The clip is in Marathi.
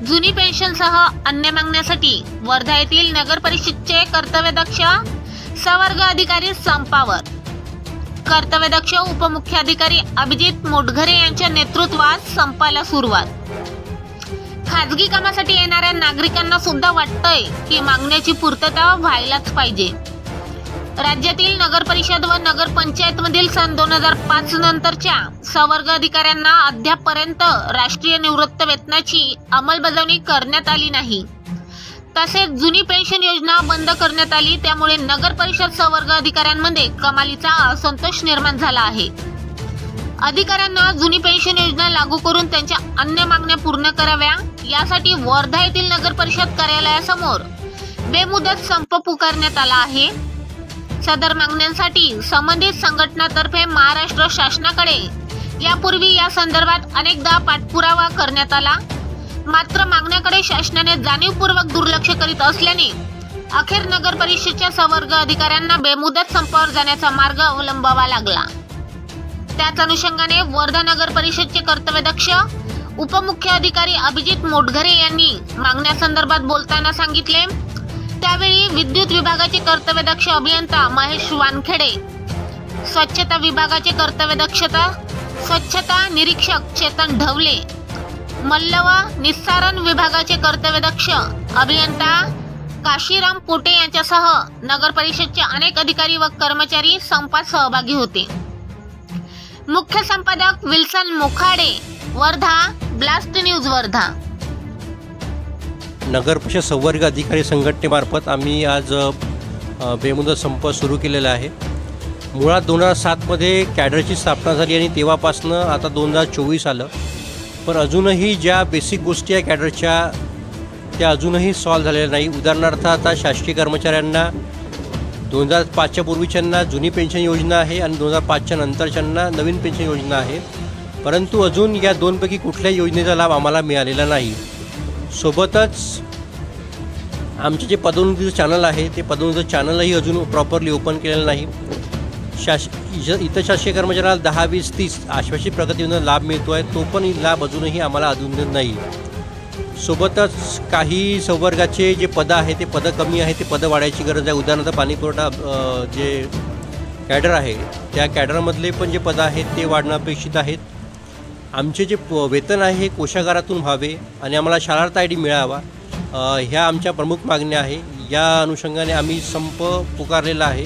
जुनी पेन्शनसह अन्य मागण्यासाठी वर्धा येथील नगर परिषदेचे कर्तव्यदक्ष सवर्ग अधिकारी संपावर। कर्तव्यदक्ष उपमुख्याधिकारी अभिजित मोटघरे यांच्या नेतृत्वात संपाला सुरुवात। खाजगी कामासाठी येणाऱ्या नागरिकांना सुद्धा वाटतंय की मागण्याची पूर्तता व्हायलाच पाहिजे। राज्यातील नगर परिषद व नगर पंचायत मधील सन 2005 नंतरच्या सवर्ग अधिकाऱ्यांना अद्यापपर्यंत राष्ट्रीय निवृत्त वेतनाची अंमलबजावणी करण्यात आली नाही। तसेच जुनी पेन्शन योजना बंद करण्यात आली, त्यामुळे नगर परिषद सवर्ग अधिकाऱ्यांमध्ये कमालीचा असंतोष निर्माण झाला आहे। अधिकाऱ्यांना जुनी पेन्शन योजना लागू करून त्यांच्या अन्य मागण्या पूर्ण कराव्या यासाठी वर्धा येथील नगर परिषद कार्यालयासमोर बेमुदत संप पुकारण्यात आला आहे। सदर मागण्यांसाठी संबंधित संघटनातर्फे महाराष्ट्र शासनाकडे यापूर्वी या संदर्भात अनेकदा पाठपुरावा करण्यात आला, मात्र मागण्याकडे शासनाने जाणीवपूर्वक दुर्लक्ष करीत असल्याने अखेर नगर परिषदेच्या सवर्ग अधिकाऱ्यांना बेमुदत संपावर जाण्याचा मार्ग अवलंबावा लागला। त्याच अनुषंगाने वर्धा नगर परिषदेचे कर्तव्यदक्ष उपमुख्याधिकारी अभिजित मोटघरे यांनी मागण्यासंदर्भात बोलताना सांगितले। त्यावेळी विद्युत विभागाचे कर्तव्यदक्ष अभियंता महेश वानखेडे, स्वच्छता विभागाचे कर्तव्यदक्षता स्वच्छता निरीक्षक चेतन ढवले, मल्ल व निस्सारण विभागाचे कर्तव्यदक्ष अभियंता काशीराम पोटे यांच्यासह नगर परिषदेचे अनेक अधिकारी व कर्मचारी संपात सहभागी होते। मुख्य संपादक Wilson Mokhade, Wardha, blast news Wardha. नगर परिषद सवर्ग अधिकारी संघटनेमार्फत आम्ही आज बेमुदत संप सुरू केलेला आहे। मुळात 2007 मध्ये कॅडरची स्थापना झाली आणि तेव्हापासनं आता 2024 आलं, पण अजूनही ज्या बेसिक गोष्टी आहे कॅडरच्या त्या अजूनही सॉल्व्ह झालेल्या नाही। उदाहरणार्थ आता शासकीय कर्मचाऱ्यांना 2005च्या पूर्वीच्यांना जुनी पेन्शन योजना आहे आणि 2005च्या नंतरच्यांना नवीन पेन्शन योजना आहे, परंतु अजून या दोनपैकी कुठल्याही योजनेचा लाभ आम्हाला मिळालेला नाही। सोबतच आमचे जे पदोन्नतीचं चॅनल आहे ते पदोन्नतीचं चॅनलही अजून प्रॉपरली ओपन केलेलं नाही। इतर शासकीय कर्मचाऱ्यांना 10, 20, 30 आश्वासित प्रगती योजना लाभ मिळतो आहे, तो पण लाभ अजूनही आम्हाला अजून नाही। सोबतच काही संवर्गाचे जे पदं आहे ते पदं कमी आहे, ते पदं वाढायची गरज आहे। उदाहरणार्थ पाणीपुरवठा जे कॅडर आहे त्या कॅडरमधले पण जे पदं आहेत ते वाढणं अपेक्षित आहेत। आमचे जे वेतन आहे हे कोषागारातून व्हावे आणि आम्हाला शालार्थ ID मिळावा, ह्या आमच्या प्रमुख मागण्या आहे। या अनुषंगाने आम्ही संप पुकारलेला आहे।